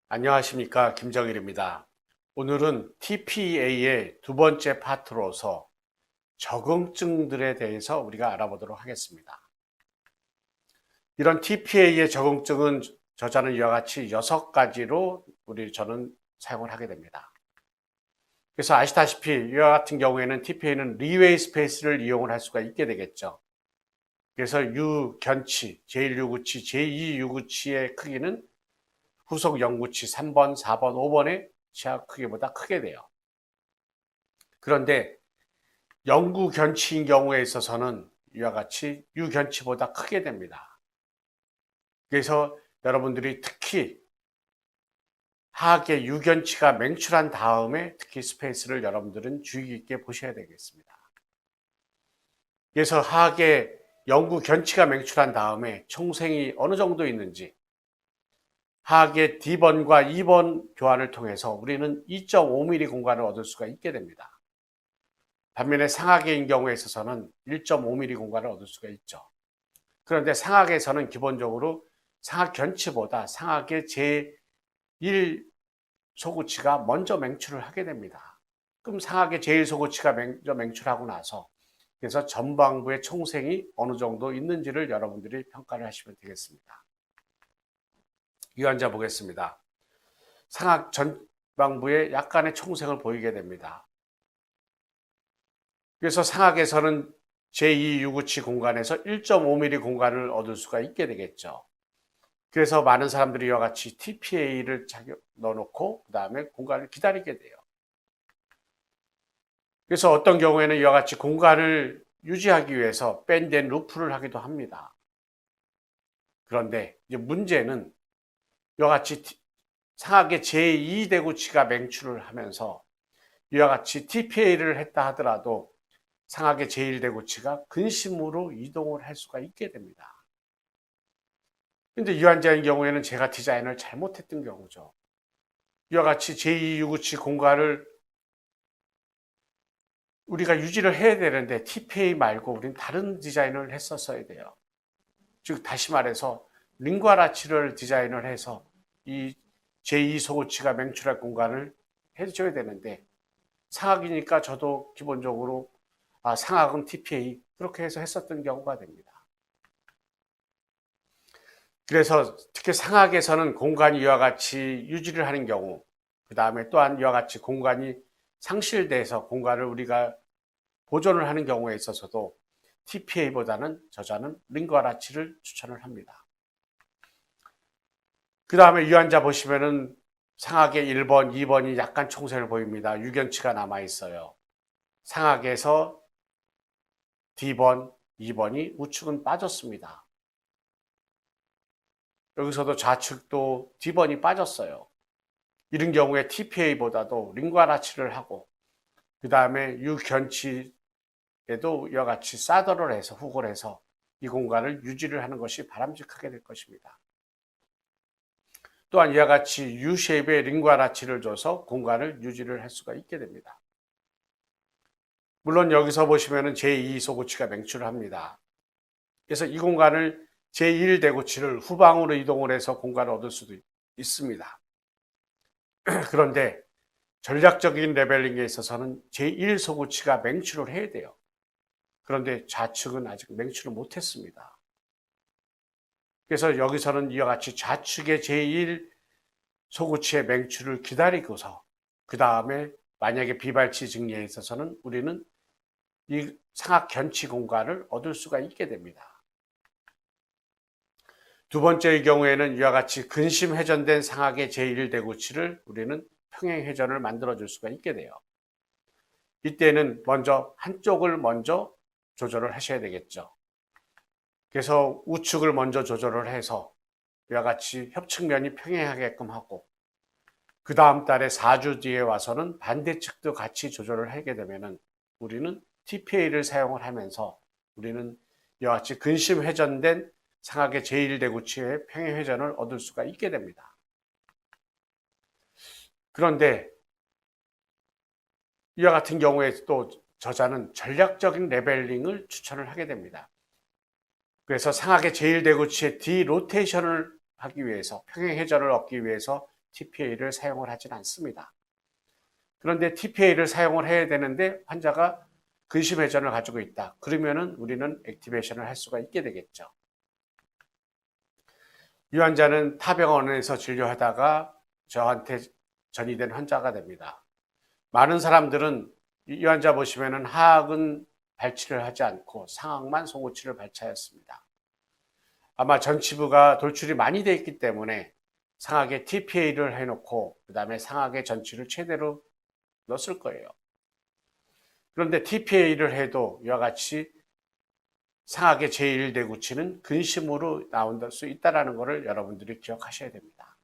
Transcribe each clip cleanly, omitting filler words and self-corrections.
안녕하십니까, 김정일입니다. 오늘은 TPA의 두 번째 파트로서 적응증들에 대해서 우리가 알아보도록 하겠습니다. 이런 TPA의 적응증은 저자는 이와 같이 6가지로 저는 사용을 하게 됩니다. 그래서 아시다시피 이와 같은 경우에는 TPA는 리웨이 스페이스를 이용을 할 수가 있게 되겠죠. 그래서 유견치, 제1유구치, 제2유구치의 크기는 후속 0구치 3번, 4번, 5번의 치아 크기보다 크게 돼요. 그런데 영구 견치인 경우에 있어서는 이와 같이 유견치보다 크게 됩니다. 그래서 여러분들이 특히 하악의 유견치가 맹출한 다음에 특히 스페이스를 여러분들은 주의 깊게 보셔야 되겠습니다. 그래서 하악의 영구 견치가 맹출한 다음에 총생이 어느 정도 있는지 하악의 D번과 2번 교환을 통해서 우리는 2.5mm 공간을 얻을 수가 있게 됩니다. 반면에 상악의 경우에 있어서는 1.5mm 공간을 얻을 수가 있죠. 그런데 상악에서는 기본적으로 상악 견치보다 상악의 제1 소구치가 먼저 맹출을 하게 됩니다. 그럼 상악의 제1 소구치가 먼저 맹출하고 나서 그래서 전방부의 총생이 어느 정도 있는지를 여러분들이 평가를 하시면 되겠습니다. 이 환자 보겠습니다. 상악 전방부에 약간의 총생을 보이게 됩니다. 그래서 상악에서는 제2유구치 공간에서 1.5mm 공간을 얻을 수가 있게 되겠죠. 그래서 많은 사람들이 이와 같이 TPA를 넣어놓고 그 다음에 공간을 기다리게 돼요. 그래서 어떤 경우에는 이와 같이 공간을 유지하기 위해서 밴드앤 루프를 하기도 합니다. 그런데 이제 문제는 이와 같이 상악의 제2대구치가 맹출을 하면서 이와 같이 TPA를 했다 하더라도 상악의 제1대구치가 근심으로 이동을 할 수가 있게 됩니다. 근데 이 환자의 경우에는 제가 디자인을 잘못했던 경우죠. 이와 같이 제2유구치 공간을 우리가 유지를 해야 되는데 TPA 말고 우리는 다른 디자인을 했었어야 돼요. 즉 다시 말해서 링과라치를 디자인을 해서 이 제2소구치가 맹출할 공간을 해줘야 되는데 상악이니까 저도 기본적으로 상악은 TPA 그렇게 해서 했었던 경우가 됩니다. 그래서 특히 상악에서는 공간이 이와 같이 유지를 하는 경우 그 다음에 또한 이와 같이 공간이 상실돼서 공간을 우리가 보존을 하는 경우에 있어서도 TPA보다는 저자는 링과라치를 추천을 합니다. 그 다음에 이 환자 보시면은 상악의 1번, 2번이 약간 총생을 보입니다. 유견치가 남아 있어요. 상악에서 D번, 2번이 우측은 빠졌습니다. 여기서도 좌측도 D번이 빠졌어요. 이런 경우에 TPA보다도 링과라치를 하고 그 다음에 유견치에도 이와 같이 사더를 해서 후골 해서 이 공간을 유지를 하는 것이 바람직하게 될 것입니다. 또한 이와 같이 U-쉐입의 링과라치를 줘서 공간을 유지를 할 수가 있게 됩니다. 물론 여기서 보시면은 제2 소구치가 맹출을 합니다. 그래서 이 공간을 제1 대구치를 후방으로 이동을 해서 공간을 얻을 수도 있습니다. 그런데 전략적인 레벨링에 있어서는 제1 소구치가 맹출을 해야 돼요. 그런데 좌측은 아직 맹출을 못했습니다. 그래서 여기서는 이와 같이 좌측의 제1 소구치의 맹출을 기다리고서 그 다음에 만약에 비발치 증리에 있어서는 우리는 이 상악 견치 공간을 얻을 수가 있게 됩니다. 두 번째의 경우에는 이와 같이 근심 회전된 상악의 제1대구치를 우리는 평행 회전을 만들어 줄 수가 있게 돼요. 이때는 먼저 한쪽을 먼저 조절을 하셔야 되겠죠. 그래서 우측을 먼저 조절을 해서 이와 같이 협측면이 평행하게끔 하고 그 다음 달에 4주 뒤에 와서는 반대측도 같이 조절을 하게 되면은 우리는 TPA를 사용을 하면서 우리는 이와 같이 근심 회전된 상악의 제1대구치의 평행 회전을 얻을 수가 있게 됩니다. 그런데 이와 같은 경우에 또 저자는 전략적인 레벨링을 추천을 하게 됩니다. 그래서 상악의 제1대구치의 디로테이션을 하기 위해서 평행 회전을 얻기 위해서 TPA를 사용을 하진 않습니다. 그런데 TPA를 사용을 해야 되는데 환자가 근심 회전을 가지고 있다. 그러면은 우리는 액티베이션을 할 수가 있게 되겠죠. 이 환자는 타 병원에서 진료하다가 저한테 전이된 환자가 됩니다. 많은 사람들은 이 환자 보시면은 하악은 발치를 하지 않고 상악만 송우치를 발치하였습니다. 아마 전치부가 돌출이 많이 되어 있기 때문에 상악에 TPA를 해놓고 그 다음에 상악에 전치를 최대로 넣었을 거예요. 그런데 TPA를 해도 이와 같이 상악의 제1대구치는 근심으로 나올 수 있다는 것을 여러분들이 기억하셔야 됩니다.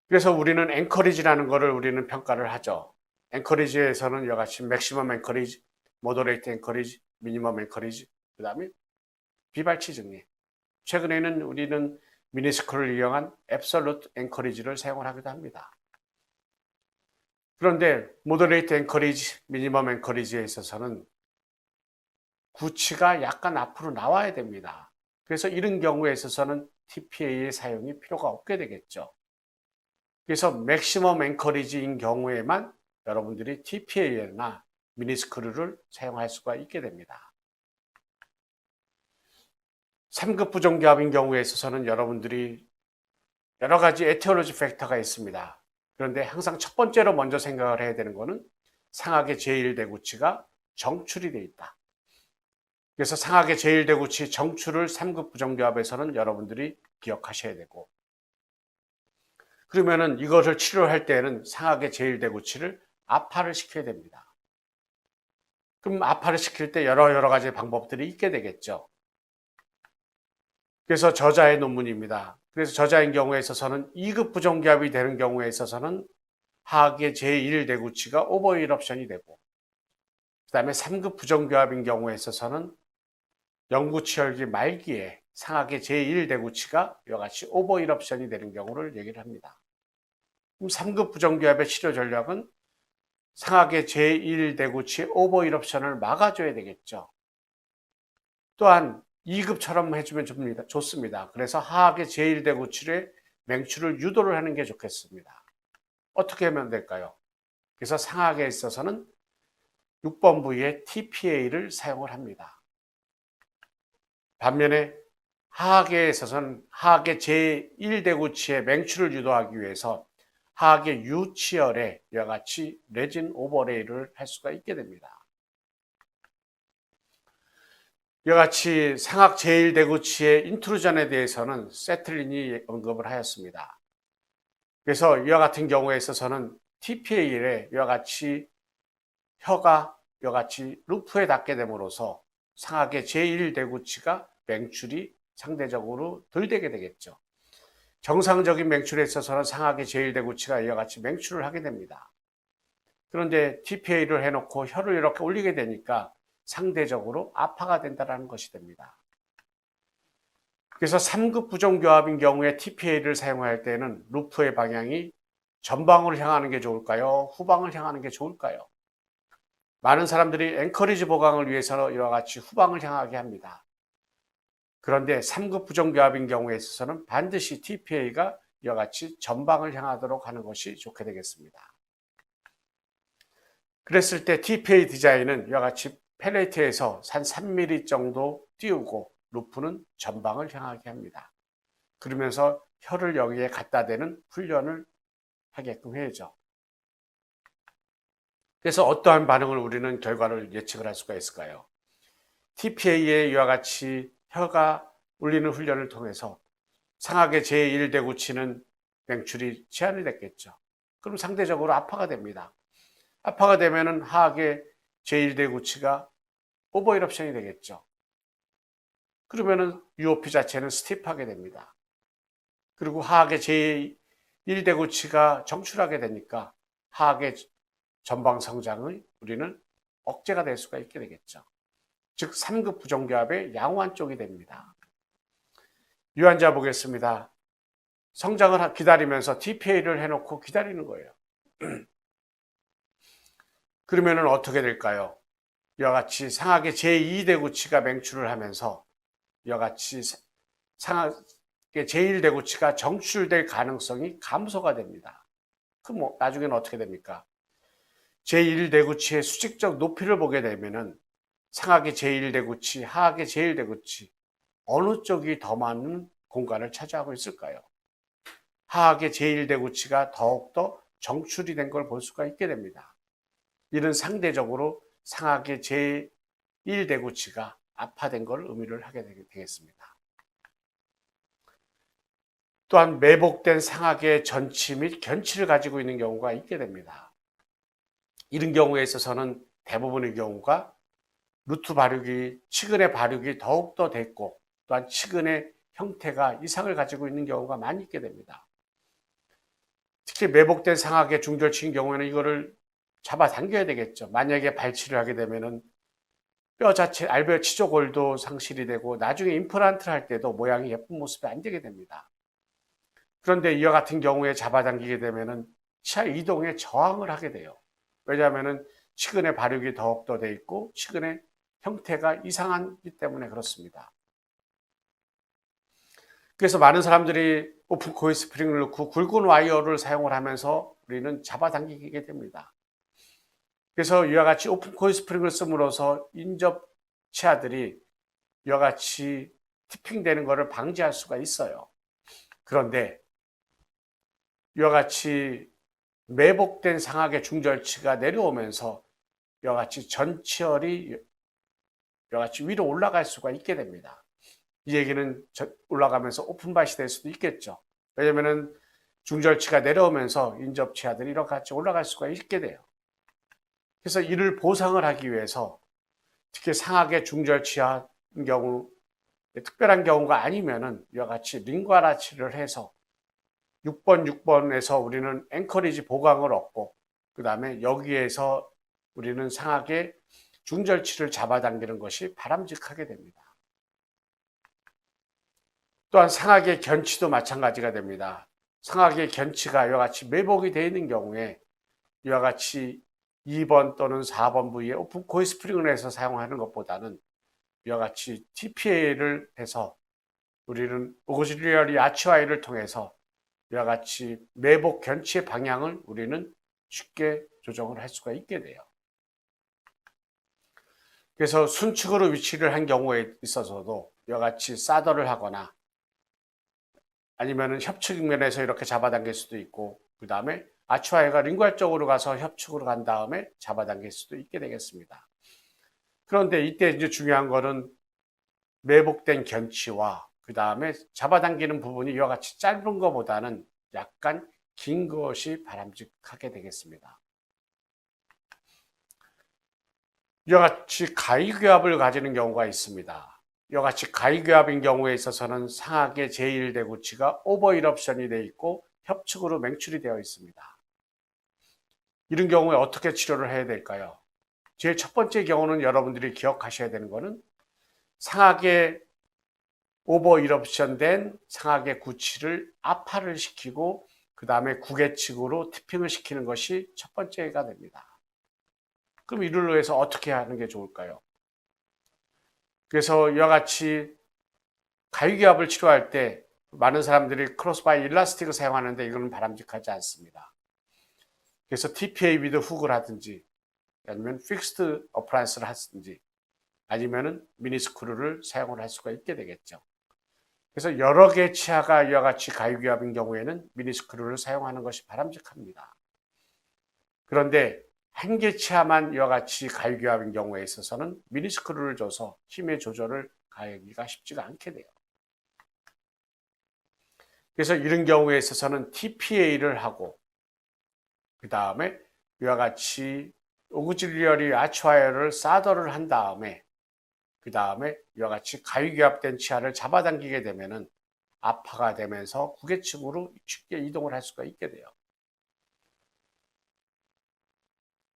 그래서 우리는 앵커리지라는 것을 우리는 평가를 하죠. 앵커리지에서는 이와 같이 맥시멈 앵커리지, 모더레이트 앵커리지, 미니멈 앵커리지, 그 다음에 비발치 정리. 최근에는 우리는 미니스크를 이용한 앱솔루트 앵커리지를 사용을 하기도 합니다. 그런데 모더레이트 앵커리지, 미니멈 앵커리지에 있어서는 구치가 약간 앞으로 나와야 됩니다. 그래서 이런 경우에 있어서는 TPA의 사용이 필요가 없게 되겠죠. 그래서 맥시멈 앵커리지인 경우에만 여러분들이 TPA나 미니스크류를 사용할 수가 있게 됩니다. 3급 부종기압인 경우에 있어서는 여러분들이 여러 가지 에티올로지 팩터가 있습니다. 그런데 항상 첫 번째로 먼저 생각을 해야 되는 것은 상악의 제1대구치가 정출이 되어 있다. 그래서 상악의 제1대구치 정출을 3급 부종기압에서는 여러분들이 기억하셔야 되고, 그러면은 이것을 치료할 때는 상악의 제1대구치를 압화를 시켜야 됩니다. 그럼 압화를 시킬 때 여러 가지 방법들이 있게 되겠죠. 그래서 저자의 논문입니다. 그래서 저자인 경우에 있어서는 2급 부종기압이 되는 경우에 있어서는 하악의 제1대구치가 오버일옵션이 되고, 그 다음에 3급 부종기압인 경우에 있어서는 영구치열기 말기에 상악의 제1대구치가 이와 같이 오버일옵션이 되는 경우를 얘기를 합니다. 그럼 3급 부종기압의 치료 전략은 상악의 제1대구치 오버일옵션을 막아줘야 되겠죠. 또한 2급처럼 해주면 좋습니다. 그래서 하악의 제1대구치의 맹출을 유도를 하는 게 좋겠습니다. 어떻게 하면 될까요? 그래서 상악에 있어서는 6번 부위에 TPA를 사용을 합니다. 반면에 하악에 있어서는 하악의 제1대구치의 맹출을 유도하기 위해서 하악의 유치열에 이와 같이 레진 오버레이를 할 수가 있게 됩니다. 이와 같이 상악 제1대구치의 인트루전에 대해서는 세틀린이 언급을 하였습니다. 그래서 이와 같은 경우에 있어서는 TPA에 이와 같이 혀가 이와 같이 루프에 닿게 됨으로써 상악의 제1대구치가 맹출이 상대적으로 덜 되게 되겠죠. 정상적인 맹출에 있어서는 상악의 제1대구치가 이와 같이 맹출을 하게 됩니다. 그런데 TPA를 해놓고 혀를 이렇게 올리게 되니까 상대적으로 압화가 된다는 것이 됩니다. 그래서 3급 부종교합인 경우에 TPA를 사용할 때는 루프의 방향이 전방으로 향하는 게 좋을까요? 후방을 향하는 게 좋을까요? 많은 사람들이 앵커리지 보강을 위해서 이와 같이 후방을 향하게 합니다. 그런데 3급 부종교합인 경우에 있어서는 반드시 TPA가 이와 같이 전방을 향하도록 하는 것이 좋게 되겠습니다. 그랬을 때 TPA 디자인은 이와 같이 펠레트에서 한 3mm 정도 띄우고 루프는 전방을 향하게 합니다. 그러면서 혀를 여기에 갖다 대는 훈련을 하게끔 해야죠. 그래서 어떠한 반응을 우리는 결과를 예측을 할 수가 있을까요? TPA에 이와 같이 혀가 울리는 훈련을 통해서 상악의 제1대구치는 맹출이 제한이 됐겠죠. 그럼 상대적으로 압화가 됩니다. 압화가 되면은 하악의 제1대구치가 오버일옵션이 되겠죠. 그러면은 UOP 자체는 스티프하게 됩니다. 그리고 하악의 제1대구치가 정출하게 되니까 하악의 전방 성장의 우리는 억제가 될 수가 있게 되겠죠. 즉 3급 부종기압의 양호한 쪽이 됩니다. 이 환자 보겠습니다. 성장을 기다리면서 TPA를 해놓고 기다리는 거예요. 그러면은 어떻게 될까요? 이와 같이 상악의 제2대구치가 맹출을 하면서 이와 같이 상악 제1대구치가 정출될 가능성이 감소가 됩니다. 그럼 나중에는 어떻게 됩니까? 제1대구치의 수직적 높이를 보게 되면은 상하계 제1대구치, 하하계 제1대구치 어느 쪽이 더 많은 공간을 차지하고 있을까요? 하하계 제1대구치가 더욱더 정출이 된 걸 볼 수가 있게 됩니다. 이는 상대적으로 상하계 제1대구치가 압화된 걸 의미를 하게 되겠습니다. 또한 매복된 상하계 전치 및 견치를 가지고 있는 경우가 있게 됩니다. 이런 경우에 있어서는 대부분의 경우가 루트 발육이, 치근의 발육이 더욱더 됐고 또한 치근의 형태가 이상을 가지고 있는 경우가 많이 있게 됩니다. 특히 매복된 상하계 중절치인 경우에는 이거를 잡아당겨야 되겠죠. 만약에 발치를 하게 되면은 뼈 자체, 알베올 치조골도 상실이 되고 나중에 임플란트를 할 때도 모양이 예쁜 모습이 안 되게 됩니다. 그런데 이와 같은 경우에 잡아당기게 되면은 치아 이동에 저항을 하게 돼요. 왜냐하면은 치근의 발육이 더욱더 돼 있고 치근의 형태가 이상하기 때문에 그렇습니다. 그래서 많은 사람들이 오픈 코일 스프링을 넣고 굵은 와이어를 사용을 하면서 우리는 잡아당기게 됩니다. 그래서 이와 같이 오픈 코일 스프링을 씀으로써 인접 치아들이 이와 같이 티핑되는 것을 방지할 수가 있어요. 그런데 이와 같이 매복된 상하계 중절치가 내려오면서 이와 같이 전치열이 이와 같이 위로 올라갈 수가 있게 됩니다. 이 얘기는 올라가면서 오픈밭이 될 수도 있겠죠. 왜냐하면 중절치가 내려오면서 인접치아들이 이렇게 같이 올라갈 수가 있게 돼요. 그래서 이를 보상을 하기 위해서 특히 상하계 중절치아인 경우 특별한 경우가 아니면은 이와 같이 링과라치를 해서 6번에서 우리는 앵커리지 보강을 얻고 그 다음에 여기에서 우리는 상하계 중절치를 잡아당기는 것이 바람직하게 됩니다. 또한 상하계 견치도 마찬가지가 됩니다. 상하계 견치가 이와 같이 매복이 되어 있는 경우에 이와 같이 2번 또는 4번 부위에 오픈 코일 스프링을 해서 사용하는 것보다는 이와 같이 TPA를 해서 우리는 오그질리어리 아치와이를 통해서 이와 같이 매복 견치의 방향을 우리는 쉽게 조정을 할 수가 있게 돼요. 그래서 순측으로 위치를 한 경우에 있어서도 이와 같이 사더를 하거나 아니면 협측면에서 이렇게 잡아당길 수도 있고 그 다음에 아치와이가 링괄 쪽으로 가서 협측으로 간 다음에 잡아당길 수도 있게 되겠습니다. 그런데 이때 이제 중요한 거는 매복된 견치와 그 다음에 잡아당기는 부분이 이와 같이 짧은 것보다는 약간 긴 것이 바람직하게 되겠습니다. 이와 같이 가위괴합을 가지는 경우가 있습니다. 이와 같이 가위괴합인 경우에 있어서는 상하계 제1대구치가 오버이럽션이 되어 있고 협측으로 맹출이 되어 있습니다. 이런 경우에 어떻게 치료를 해야 될까요? 제일 첫 번째 경우는 여러분들이 기억하셔야 되는 것은 상하계 오버이럽션 된 상하계 구치를 압화를 시키고 그 다음에 구개측으로 티핑을 시키는 것이 첫 번째가 됩니다. 그럼 이를 위해서 어떻게 하는 게 좋을까요? 그래서 이와 같이 가위기압을 치료할 때 많은 사람들이 크로스바이 일라스틱을 사용하는데 이거는 바람직하지 않습니다. 그래서 TPA 위드 훅을 하든지 아니면 픽스드 어플라이언스를 하든지 아니면은 미니스크루를 사용을 할 수가 있게 되겠죠. 그래서 여러 개의 치아가 이와 같이 가위기압인 경우에는 미니스크루를 사용하는 것이 바람직합니다. 그런데 한 개 치아만 이와 같이 가위기압인 경우에 있어서는 미니스크루를 줘서 힘의 조절을 가하기가 쉽지가 않게 돼요. 그래서 이런 경우에 있어서는 TPA를 하고 그 다음에 이와 같이 오그질리어리 아치와이어를 사더를 한 다음에 그 다음에 이와 같이 가위기압된 치아를 잡아당기게 되면은 압화가 되면서 구개측으로 쉽게 이동을 할 수가 있게 돼요.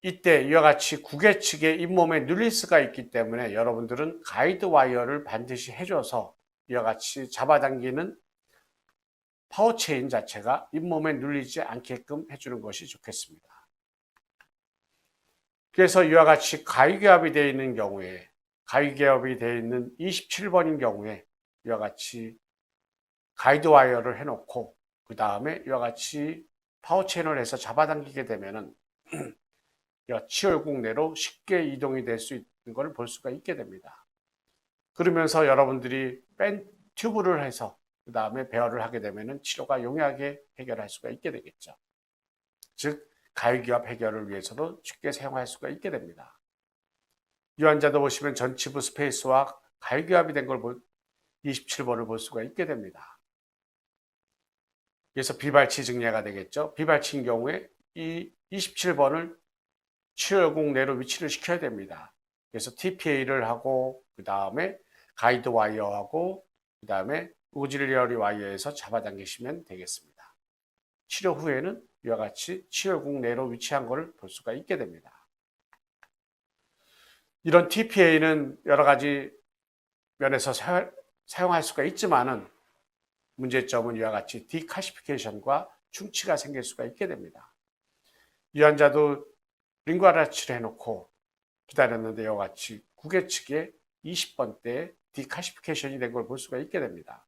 이때 이와 같이 구개측에 잇몸에 눌리스가 있기 때문에 여러분들은 가이드 와이어를 반드시 해줘서 이와 같이 잡아당기는 파워체인 자체가 잇몸에 눌리지 않게끔 해주는 것이 좋겠습니다. 그래서 이와 같이 가위기압이 되어 있는 경우에 가위기압이 되어 있는 27번인 경우에 이와 같이 가이드 와이어를 해놓고 그 다음에 이와 같이 파워 채널을 해서 잡아당기게 되면은 치열국 내로 쉽게 이동이 될 수 있는 걸 볼 수가 있게 됩니다. 그러면서 여러분들이 뺀 튜브를 해서 그 다음에 배열을 하게 되면은 치료가 용이하게 해결할 수가 있게 되겠죠. 즉 가위기압 해결을 위해서도 쉽게 사용할 수가 있게 됩니다. 이 환자도 보시면 전치부 스페이스와 가위기압이 된 걸 27번을 볼 수가 있게 됩니다. 그래서 비발치 증례가 되겠죠. 비발치인 경우에 이 27번을 치열공 내로 위치를 시켜야 됩니다. 그래서 TPA를 하고 그 다음에 가이드 와이어하고 그 다음에 오질리어리 와이어에서 잡아당기시면 되겠습니다. 치료 후에는 이와 같이 치열공 내로 위치한 것을 볼 수가 있게 됩니다. 이런 TPA는 여러 가지 면에서 사용할 수가 있지만은 문제점은 이와 같이 디칼시피케이션과 충치가 생길 수가 있게 됩니다. 이 환자도 링과라치를 해놓고 기다렸는데 이와 같이 구개측에 20번대 디칼시피케이션이 된 걸 볼 수가 있게 됩니다.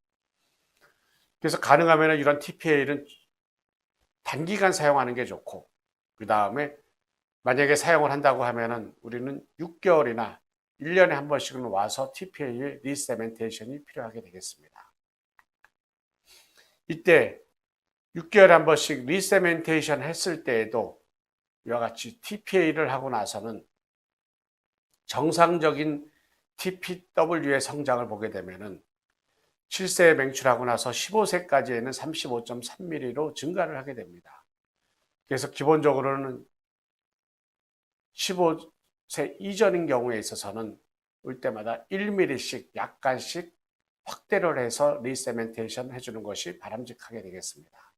그래서 가능하면 이런 TPA는 단기간 사용하는 게 좋고 그 다음에 만약에 사용을 한다고 하면은 우리는 6개월이나 1년에 한 번씩은 와서 TPA의 리세멘테이션이 필요하게 되겠습니다. 이때 6개월에 한 번씩 리세멘테이션 했을 때에도 이와 같이 TPA를 하고 나서는 정상적인 TPW의 성장을 보게 되면은 7세에 맹출하고 나서 15세까지에는 35.3mm로 증가를 하게 됩니다. 그래서 기본적으로는 15세 이전인 경우에 있어서는 올 때마다 1mm씩 약간씩 확대를 해서 리세멘테이션 해주는 것이 바람직하게 되겠습니다.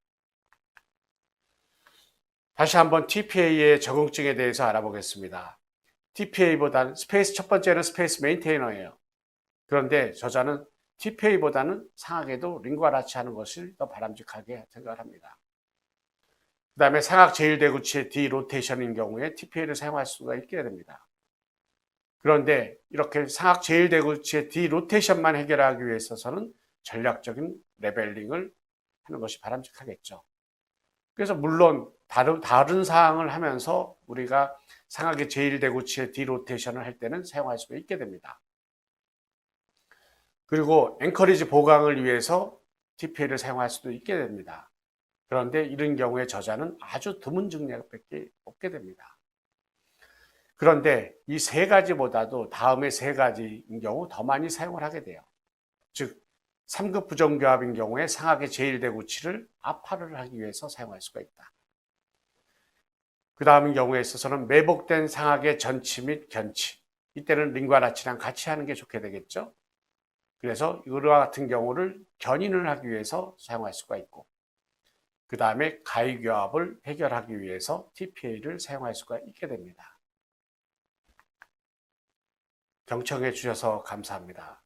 다시 한번 TPA의 적응증에 대해서 알아보겠습니다. TPA보다는 첫 번째는 스페이스 메인테이너예요. 그런데 저자는 TPA보다는 상악에도 링과라치 하는 것을 더 바람직하게 생각합니다. 그 다음에 상악 제1대구치의 디로테이션인 경우에 TPA를 사용할 수가 있게 됩니다. 그런데 이렇게 상악 제1대구치의 디로테이션만 해결하기 위해서는 전략적인 레벨링을 하는 것이 바람직하겠죠. 그래서 물론 다른 사항을 하면서 우리가 상악의 제1대구치의 디로테이션을 할 때는 사용할 수가 있게 됩니다. 그리고 앵커리지 보강을 위해서 TPA를 사용할 수도 있게 됩니다. 그런데 이런 경우에 저자는 아주 드문 증례밖에 없게 됩니다. 그런데 이 세 가지보다도 다음의 세 가지인 경우 더 많이 사용을 하게 돼요. 즉 3급 부정교합인 경우에 상악의 제1대구치를 압파를 하기 위해서 사용할 수가 있다. 그 다음인 경우에 있어서는 매복된 상악의 전치 및 견치, 이때는 링과라치랑 같이 하는 게 좋게 되겠죠. 그래서 이와 같은 경우를 견인을 하기 위해서 사용할 수가 있고 그 다음에 가위교합을 해결하기 위해서 TPA를 사용할 수가 있게 됩니다. 경청해 주셔서 감사합니다.